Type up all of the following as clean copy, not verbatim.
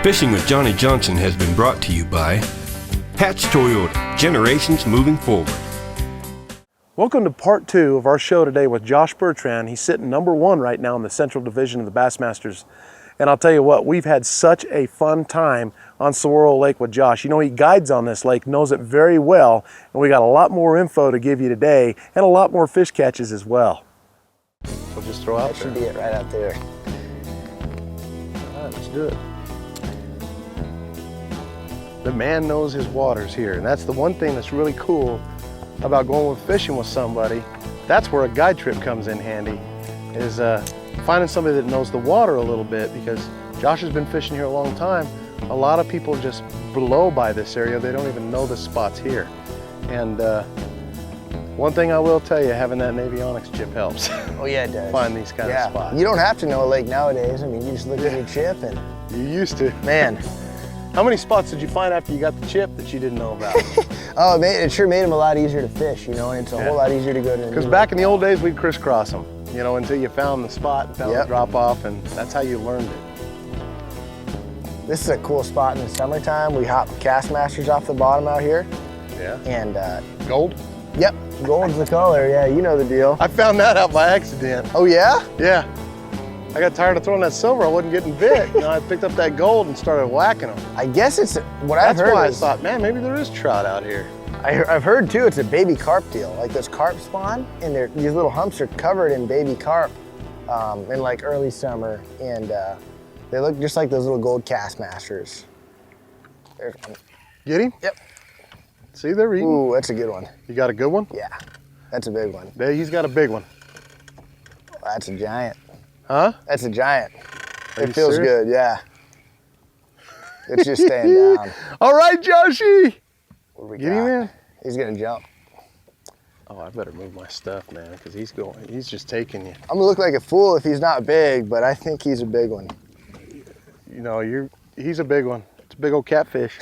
Fishing with Johnny Johnson has been brought to you by Hatch Toyota, generations moving forward. Welcome to part 2 of our show today with Josh Bertrand. He's sitting number 1 right now in the Central Division of the Bassmasters. And I'll tell you what, we've had such a fun time on Sorrell Lake with Josh. You know, he guides on this lake, knows it very well, and we got a lot more info to give you today and a lot more fish catches as well. We'll just throw out there. That should be it right out there. All right, let's do it. The man knows his waters here, and that's the one thing that's really cool about going with fishing with somebody. That's where a guide trip comes in handy, is finding somebody that knows the water a little bit, because Josh has been fishing here a long time. A lot of people just blow by this area. They don't even know the spots here. And one thing I will tell you, having that Navionics chip helps. Oh yeah, it does. Find these kind of spots. You don't have to know a lake nowadays. I mean, you just look at your chip and... You used to. Man. How many spots did you find after you got the chip that you didn't know about? Oh, it sure made them a lot easier to fish, you know, and it's a whole lot easier to go to. Because back in the old days, we'd crisscross them, you know, until you found the spot and found the drop off, and that's how you learned it. This is a cool spot in the summertime. We hop Castmasters off the bottom out here. Yeah. And gold? Yep, gold's the color. Yeah, you know the deal. I found that out by accident. Oh yeah? Yeah. I got tired of throwing that silver. I wasn't getting bit. You know, I picked up that gold and started whacking them. I guess it's what I've heard. That's why I thought, man, maybe there is trout out here. I've heard too, it's a baby carp deal. Like those carp spawn, and these little humps are covered in baby carp in like early summer, and they look just like those little gold Castmasters. There's one. Get him? Yep. See, they're eating. Ooh, that's a good one. You got a good one? Yeah, that's a big one. Yeah, he's got a big one. That's a giant. Huh? That's a giant. It feels serious? good, yeah. It's just staying down. All right, Joshy. Get him in. He's gonna jump. Oh, I better move my stuff, man, because he's just taking you. I'm gonna look like a fool if he's not big, but I think he's a big one. You know, he's a big one. It's a big old catfish.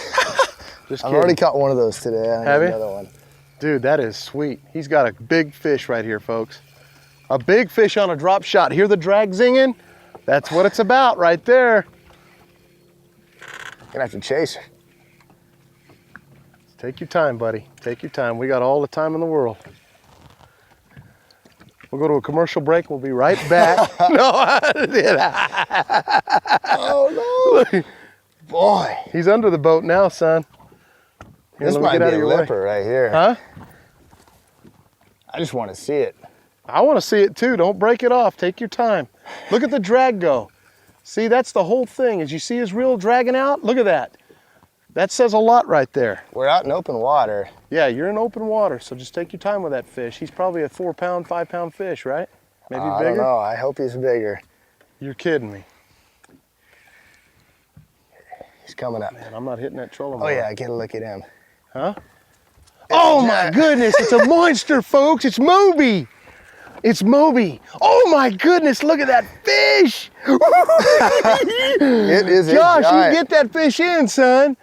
Just I've already caught one of those today. I Have you? Another one. Dude, that is sweet. He's got a big fish right here, folks. A big fish on a drop shot. Hear the drag zinging? That's what it's about right there. Gonna have to chase her. Take your time, buddy. Take your time. We got all the time in the world. We'll go to a commercial break. We'll be right back. Oh no. Boy. He's under the boat now, son. Here, This might be a lipper right here. Huh? I just want to see it. I want to see it too. Don't break it off. Take your time. Look at the drag go. See, that's the whole thing. As you see his reel dragging out, look at that. That says a lot right there. We're out in open water. Yeah, you're in open water, so just take your time with that fish. He's probably a 4-pound, 5-pound fish, right? Maybe bigger? I don't know. I hope he's bigger. You're kidding me. He's coming up. Man, I'm not hitting that trolling Oh yeah, I get a look at him. Huh? Oh my goodness, it's a monster, folks. It's Moby. It's Moby. Oh my goodness, look at that fish. It is Josh, giant. you get that fish in, son.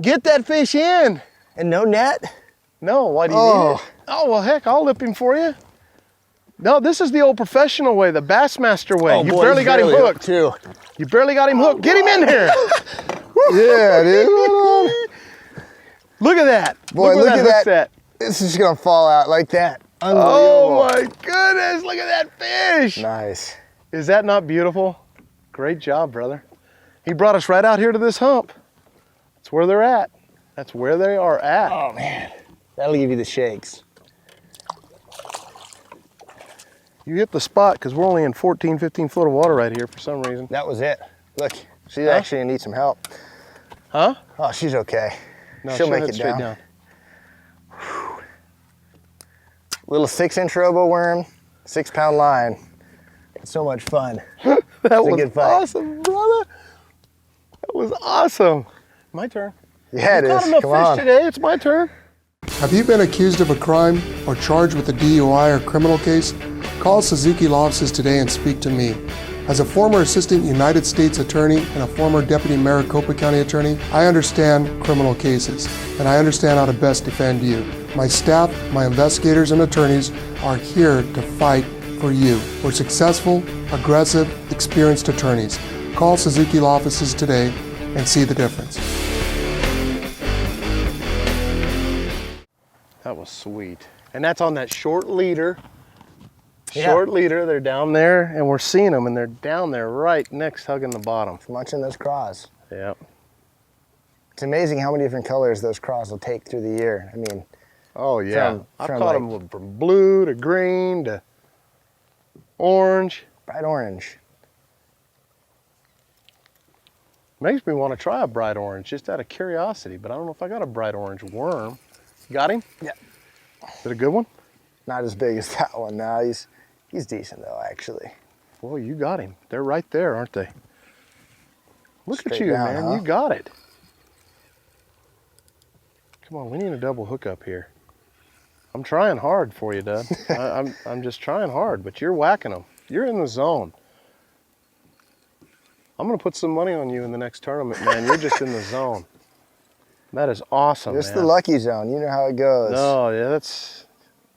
Get that fish in. And no net? No, why do you need it? Oh, well, heck, I'll lip him for you. No, this is the old professional way, the Bassmaster way. You barely got him hooked. Too. You barely got him hooked. Get him in here. Yeah, dude. Look at that. Boy, look at hook's that. This is gonna fall out like that. Oh my goodness, look at that fish. Nice. Is that not beautiful? Great job, brother. He brought us right out here to this hump. That's where they're at. That's where they are at. Oh man, that'll give you the shakes. You hit the spot because we're only in 14, 15 foot of water right here for some reason. That was it. Look, she's actually gonna need some help. Huh? Oh, she's okay. No, she'll make it straight down. Little 6-inch robo worm, 6-pound line. It's so much fun. That was a good fight. Awesome, brother. That was awesome. My turn. Yeah, it is. Caught enough Come fish on. today. It's my turn. Have you been accused of a crime or charged with a DUI or criminal case? Call Suzuki Law Offices today and speak to me. As a former Assistant United States Attorney and a former Deputy Maricopa County Attorney, I understand criminal cases, and I understand how to best defend you. My staff, my investigators, and attorneys are here to fight for you. We're successful, aggressive, experienced attorneys. Call Suzuki Law Offices today and see the difference. That was sweet. And that's on that short leader. Yeah. Short leader, they're down there and we're seeing them and they're down there right next, hugging the bottom. Munching those craws. Yep. It's amazing how many different colors those craws will take through the year. I mean, Oh yeah. I've from caught them from blue to green to orange. bright orange. Makes me want to try a bright orange just out of curiosity, but I don't know if I got a bright orange worm. Got him? Yeah. Is it a good one? Not as big as that one. No, he's decent though, actually. Boy, you got him. They're right there, aren't they? Look Straight at you, down, man. huh? You got it. Come on, we need a double hook up here. I'm trying hard for you, Dud. I'm just trying hard, but you're whacking them. You're in the zone. I'm gonna put some money on you in the next tournament, man. You're just in the zone. That is awesome, Just man. the lucky zone. You know how it goes. No, yeah, that's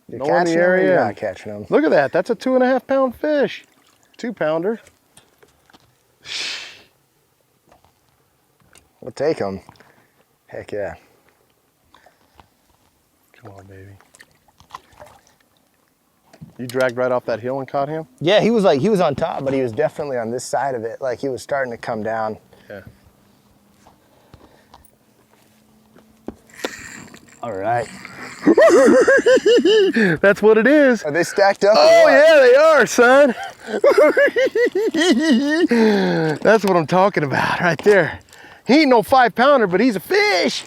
You're no one in catching the them or area. you're not catching them. Look at that. That's a 2.5 pound fish. 2-pounder. We'll take them. Heck yeah. Come on, baby. You dragged right off that hill and caught him? Yeah, he was on top, but he was definitely on this side of it. Like he was starting to come down. Yeah. All right. That's what it is. Are they stacked up? Oh yeah, they are, son. That's what I'm talking about right there. He ain't no 5-pounder, but he's a fish.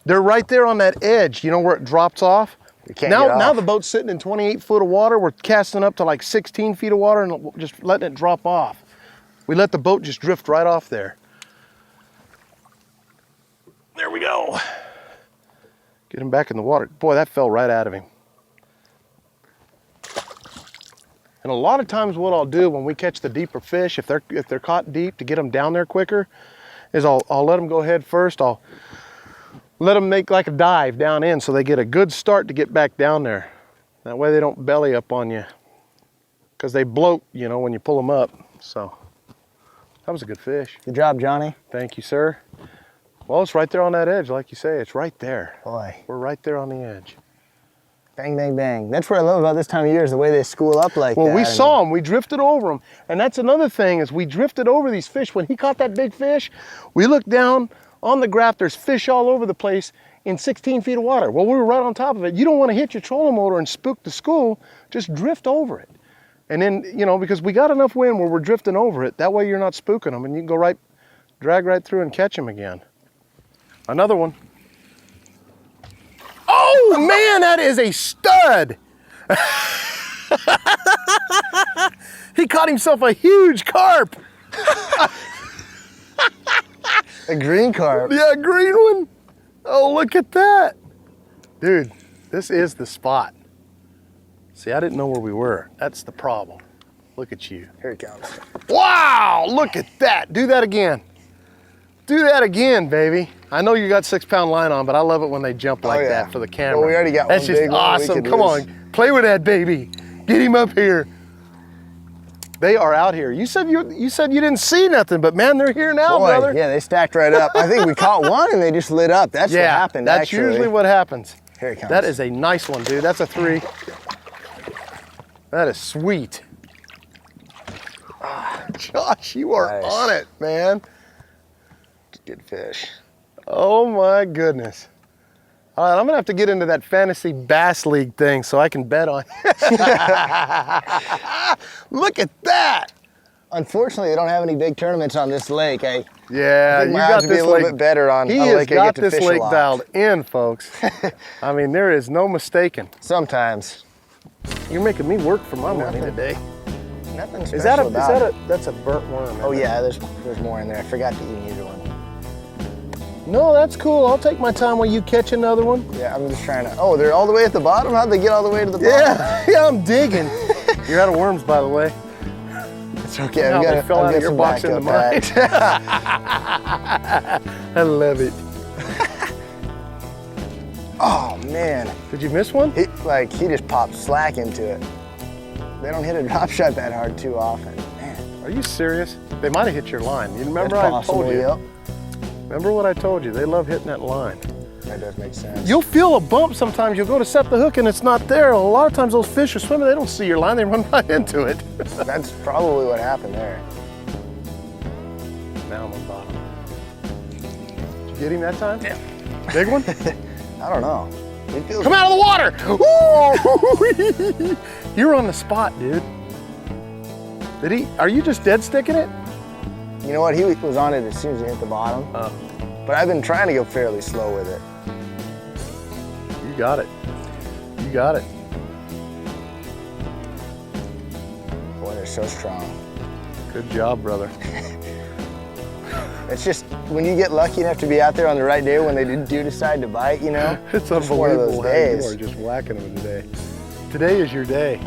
They're right there on that edge. You know where it drops off? You can't get Now off. the boat's sitting in 28 foot of water. We're casting up to like 16 feet of water and just letting it drop off. We let the boat just drift right off there. There we go. Get him back in the water. Boy, that fell right out of him. And a lot of times what I'll do when we catch the deeper fish, if they're caught deep, to get them down there quicker, is I'll let them go head first. I'll let them make like a dive down in so they get a good start to get back down there. That way they don't belly up on you, because they bloat, you know, when you pull them up. So that was a good fish. Good job, Johnny. Thank you, sir. Well, it's right there on that edge, like you say. It's right there. Boy, We're right there on the edge. bang, bang, bang. That's what I love about this time of year is the way they school up like that. Well, we saw them. We drifted over them. And that's another thing, is we drifted over these fish. When he caught that big fish, we looked down on the graph. There's fish all over the place in 16 feet of water. Well, we were right on top of it. You don't want to hit your trolling motor and spook the school. Just drift over it. And then, you know, because we got enough wind where we're drifting over it, that way you're not spooking them and you can go right, drag right through and catch them again. Another one. Oh man, that is a stud. He caught himself a huge carp. A green carp. Yeah, green one. Oh, look at that. Dude, this is the spot. See, I didn't know where we were. That's the problem. Look at you. Here it comes. Wow, look at that. Do that again. Do that again, baby. I know you got 6-pound line on, but I love it when they jump like yeah. that for the camera. Well, we already got That's one just big one we awesome. could Come lose. on, play with that baby. Get him up here. They are out here. You said you didn't see nothing, but man, they're here now, Boy, brother. yeah, they stacked right up. I think we caught one and they just lit up. That's what happened, that's actually. usually what happens. Here it comes. That is a nice one, dude. That's a 3. That is sweet. Josh, you are Nice. on it, man. Good fish. Oh my goodness. All right, I'm gonna have to get into that fantasy bass league thing so I can bet on. Look at that. Unfortunately, they don't have any big tournaments on this lake. Yeah, think you my odds got would be this a little lake bit better on He a has lake I got get to this fish a lake lot. dialed in, folks. I mean, there is no mistaking. Sometimes. You're making me work for my money today. Nothing special Is that about it. that's a burnt worm? Oh isn't it? yeah, there's more in there. I forgot to eat either one. No, that's cool. I'll take my time while you catch another one. Yeah, I'm just trying to. Oh, they're all the way at the bottom? How'd they get all the way to the bottom? Yeah, I'm digging. You're out of worms, by the way. It's okay. Now I've they got fell out of your box into mine. pack. I love it. Oh man, Did you miss one? he just popped slack into it. They don't hit a drop shot that hard too often. Man, Are you serious? They might have hit your line. You remember That's I possible, told you? yep. Remember what I told you? They love hitting that line. That does make sense. You'll feel a bump sometimes. You'll go to set the hook and it's not there. A lot of times those fish are swimming, they don't see your line, they run right into it. That's probably what happened there. Now I'm on bottom. Did you get him that time? Yeah. Big one? I don't know. It feels Come out of the water! Woo! You're on the spot, dude. Are you just dead sticking it? You know what? He was on it as soon as he hit the bottom. But I've been trying to go fairly slow with it. You got it. You got it. Boy, they're so strong. Good job, brother. It's just when you get lucky enough to be out there on the right day when they do decide to bite, you know? It's one of those unbelievable how you days. are just whacking them today. Today is your day.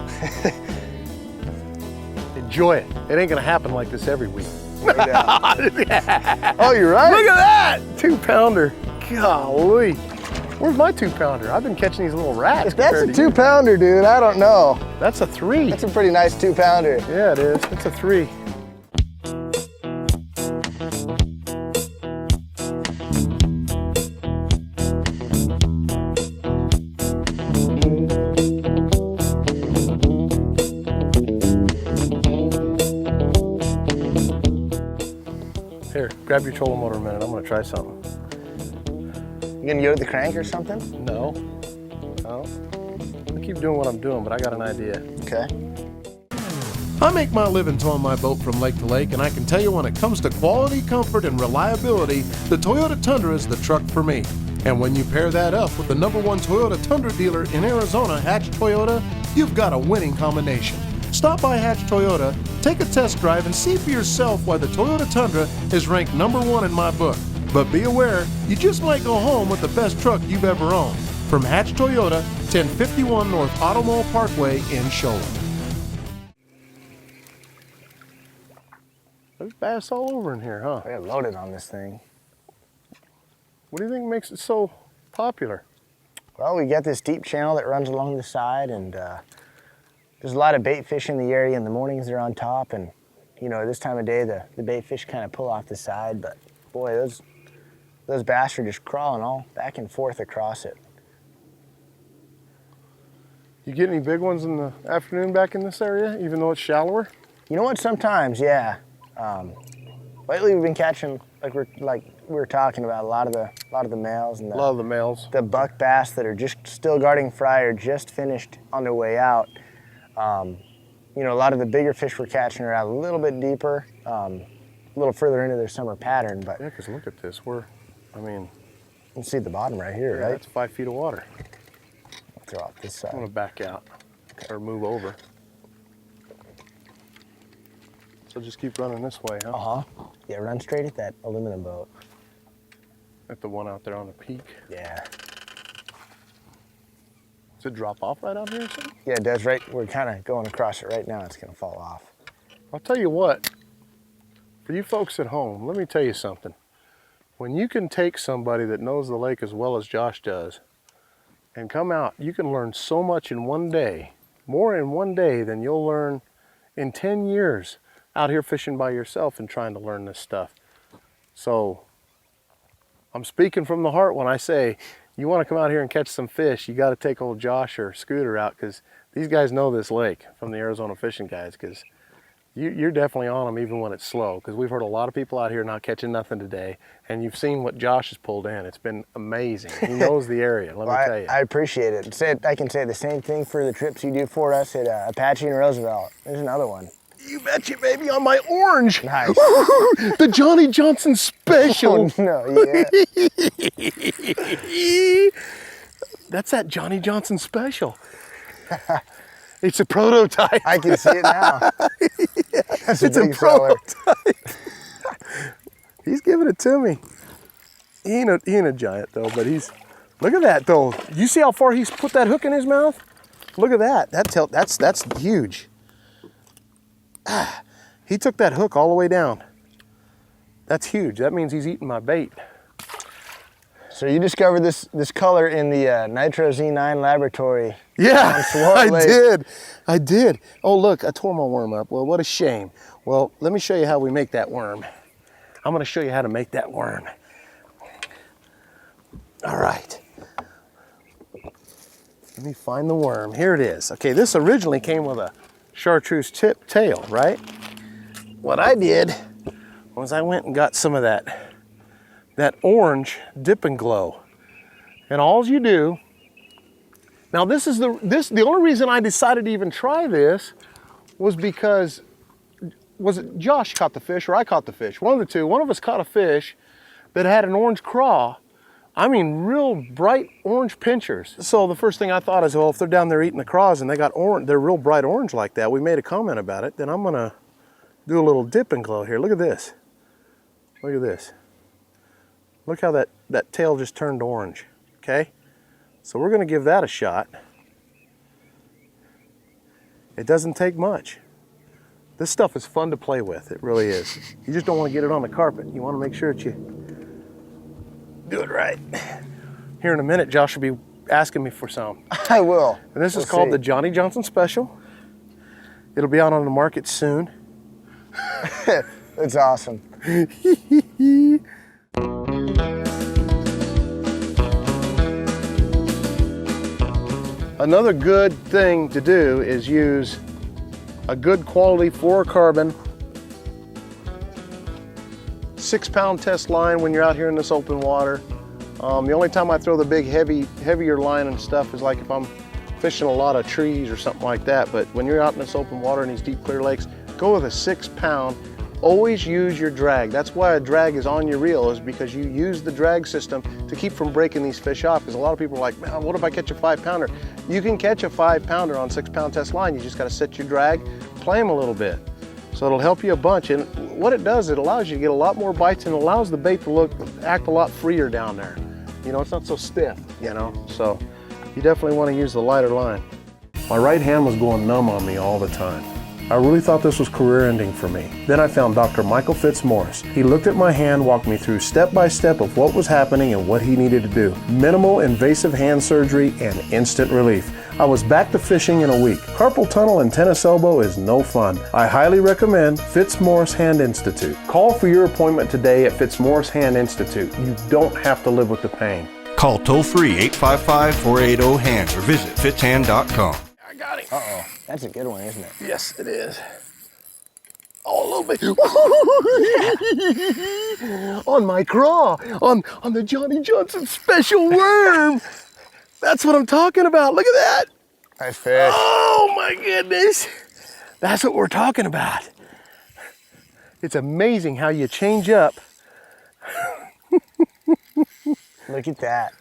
Enjoy it. It ain't gonna happen like this every week. No doubt. Yeah. Oh, you're right. Look at that! 2-pounder. Golly. Where's my 2-pounder? I've been catching these little rats. If that's a compared to you. 2-pounder, dude, I don't know. That's a 3. That's a pretty nice 2-pounder. Yeah, it is. It's a 3. Here, grab your trolling motor a minute. I'm gonna try something. You gonna go to the crank or something? No. No. I keep doing what I'm doing, but I got an idea. Okay. I make my living towing my boat from lake to lake, and I can tell you when it comes to quality, comfort, and reliability, the Toyota Tundra is the truck for me. And when you pair that up with the #1 Toyota Tundra dealer in Arizona, Hatch Toyota, you've got a winning combination. Stop by Hatch Toyota, take a test drive, and see for yourself why the Toyota Tundra is ranked #1 in my book. But be aware, you just might go home with the best truck you've ever owned. From Hatch Toyota, 1051 North Automall Parkway in Shoal. There's bass all over in here, huh? We're loaded on this thing. What do you think makes it so popular? Well, we got this deep channel that runs along the side, and there's a lot of bait fish in the area. In the mornings, they're on top, and you know, this time of day, the bait fish kind of pull off the side. But boy, those bass are just crawling all back and forth across it. You get any big ones in the afternoon back in this area, even though it's shallower? You know what? Sometimes, yeah. Lately, we've been catching, like we were talking about, a lot of the males and A lot of the males. the buck bass that are just still guarding fry or just finished on their way out. You know, a lot of the bigger fish we're catching are out a little bit deeper, a little further into their summer pattern. But Yeah, because look at this. you can see the bottom right here, right? That's 5 feet of water. I'll throw off this I'm side. gonna back out or move over. So just keep running this way, huh? Uh-huh. Yeah, run straight at that aluminum boat. At the one out there on the peak. Yeah. Does it drop off right out here or something? Yeah, it does. Right. We're kind of going across it right now. It's gonna fall off. I'll tell you what, for you folks at home, let me tell you something. When you can take somebody that knows the lake as well as Josh does and come out, you can learn so much in one day, more in one day than you'll learn in 10 years out here fishing by yourself and trying to learn this stuff. So I'm speaking from the heart when I say you want to come out here and catch some fish, you got to take old Josh or Scooter out, because these guys know this lake from the Arizona fishing guys, because you're definitely on them even when it's slow, because we've heard a lot of people out here not catching nothing today, and you've seen what Josh has pulled in. It's been amazing. He knows the area, let me tell you. I appreciate it. I can say the same thing for the trips you do for us at Apache and Roosevelt. There's another one. You betcha, baby, on my orange. Nice. The Johnny Johnson special. Oh, no, yeah. That's that Johnny Johnson special. It's a prototype. I can see it now. That's It's a a big feller. prototype. He's giving it to me. He ain't a giant though, but look at that though. You see how far he's put that hook in his mouth? Look at that. That's huge. He took that hook all the way down. That's huge. That means he's eating my bait. So you discovered this color in the Nitro Z9 laboratory. Yeah, on Sorrell Lake. I did. Oh, look, I tore my worm up. Well, what a shame. Well, let me show you how we make that worm. I'm gonna show you how to make that worm. All right. Let me find the worm. Here it is. Okay, this originally came with a chartreuse tip tail, right? What I did was I went and got some of that orange Dip and Glow. And all you do, now this is the only reason I decided to even try this was because, was it Josh caught the fish or I caught the fish? One of the two. One of us caught a fish that had an orange craw. I mean, real bright orange pinchers. So the first thing I thought is, well, if they're down there eating the craws and they got orange, they're real bright orange like that, we made a comment about it, then I'm gonna do a little Dip and Glow here. Look at this. Look at this. Look how that tail just turned orange, okay? So we're gonna give that a shot. It doesn't take much. This stuff is fun to play with, it really is. You just don't wanna get it on the carpet. You wanna make sure that you do it right. Here in a minute, Josh will be asking me for some. I will. And this is called the Johnny Johnson Special. It'll be out on the market soon. It's awesome. Another good thing to do is use a good quality fluorocarbon 6-pound test line when you're out here in this open water. The only time I throw the big heavier line and stuff is like if I'm fishing a lot of trees or something like that. But when you're out in this open water in these deep clear lakes, go with a 6-pound. Always use your drag. That's why a drag is on your reel, is because you use the drag system to keep from breaking these fish off. Because a lot of people are like, man, what if I catch a 5-pounder? You can catch a 5-pounder on 6-pound test line. You just got to set your drag, play them a little bit. So it'll help you a bunch. And what it does, it allows you to get a lot more bites and allows the bait to act a lot freer down there. You know, it's not so stiff, you know? So you definitely want to use the lighter line. My right hand was going numb on me all the time. I really thought this was career ending for me. Then I found Dr. Michael Fitzmaurice. He looked at my hand, walked me through step by step of what was happening and what he needed to do. Minimal invasive hand surgery and instant relief. I was back to fishing in a week. Carpal tunnel and tennis elbow is no fun. I highly recommend Fitzmaurice Hand Institute. Call for your appointment today at Fitzmaurice Hand Institute. You don't have to live with the pain. Call toll-free 855-480-HAND or visit fitzhand.com. I got him. Uh-oh, that's a good one, isn't it? Yes, it is. Oh, a little bit. On my craw, on the Johnny Johnson Special worm. That's what I'm talking about. Look at that. Nice fish. Oh my goodness. That's what we're talking about. It's amazing how you change up. Look at that.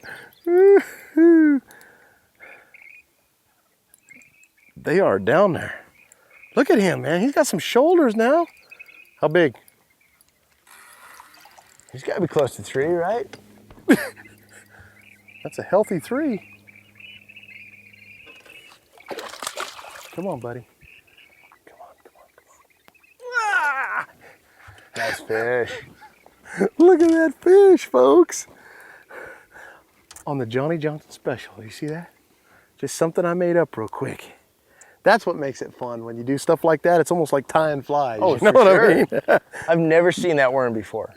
They are down there. Look at him, man. He's got some shoulders now. How big? He's got to be close to 3, right? That's a healthy 3. Come on, buddy. Come on, come on, come on. Ah! Nice fish. Look at that fish, folks. On the Johnny Johnson Special. You see that? Just something I made up real quick. That's what makes it fun. When you do stuff like that, it's almost like tying flies. Oh, you know what I mean? I've never seen that worm before.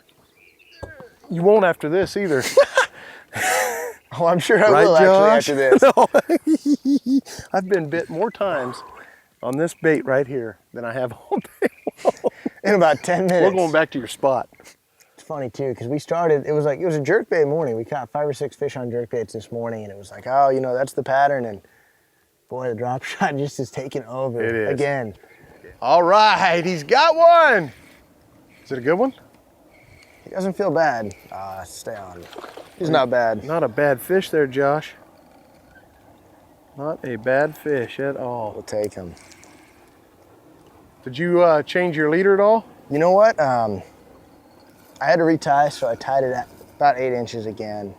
You won't after this either. Oh, I'm sure I Right, will Josh? actually after this. No. I've been bit more times on this bait right here than I have all day long. In about 10 minutes. We're going back to your spot. It's funny too, because we started, it was a jerkbait morning. We caught 5 or 6 fish on jerkbaits this morning, and it was like, oh, you know, that's the pattern. And boy, the drop shot just is taking over. It is. Again. All right, he's got one. Is it a good one? He doesn't feel bad. Stay on. He's not bad. Not a bad fish there, Josh. Not a bad fish at all. We'll take him. Did you change your leader at all? You know what? I had to retie, so I tied it at about 8 inches again.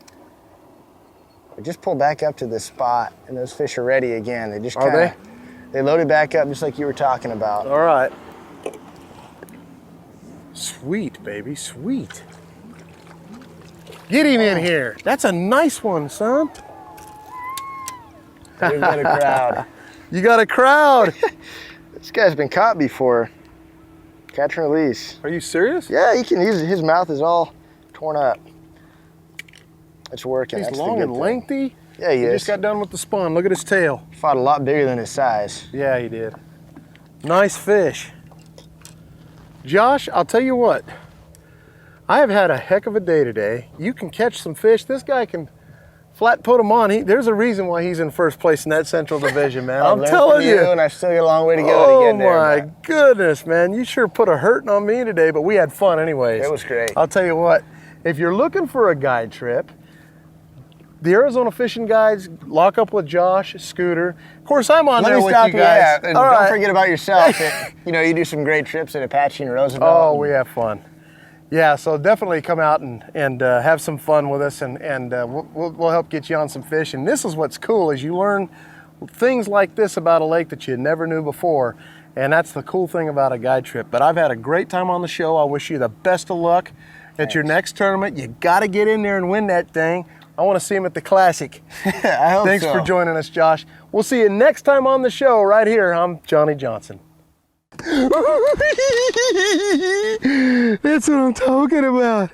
I just pulled back up to this spot, and those fish are ready again. They just kind of, they loaded back up just like you were talking about. All right. Sweet, baby, sweet. Get him in here. That's a nice one, son. We've got a crowd. You got a crowd. This guy's been caught before. Catch and release. Are you serious? Yeah, he can use his mouth is all torn up. It's working. He's That's the long good and thing. lengthy. Yeah, he He is. just got done with the spawn. Look at his tail. Fought a lot bigger than his size. Yeah, he did. Nice fish. Josh, I'll tell you what. I have had a heck of a day today. You can catch some fish. This guy can flat put them on. There's a reason why he's in first place in that Central Division, man. I'm telling you. And I still got a long way to go Oh to get there. my but goodness, man. You sure put a hurting on me today, but we had fun anyways. It was great. I'll tell you what, if you're looking for a guide trip, the Arizona Fishing Guides, lock up with Josh, Scooter. Of course, I'm on Let there me with stop you you. guys. Yeah, and All don't right. forget about yourself. You do some great trips at Apache and Roosevelt. Oh, we have fun. Yeah, so definitely come out and have some fun with us, and we'll help get you on some fish. And this is what's cool, is you learn things like this about a lake that you never knew before. And that's the cool thing about a guide trip. But I've had a great time on the show. I wish you the best of luck at your next tournament. You got to get in there and win that thing. I want to see him at the Classic. I hope Thanks so. for joining us, Josh. We'll see you next time on the show right here. I'm Johnny Johnson. That's what I'm talking about.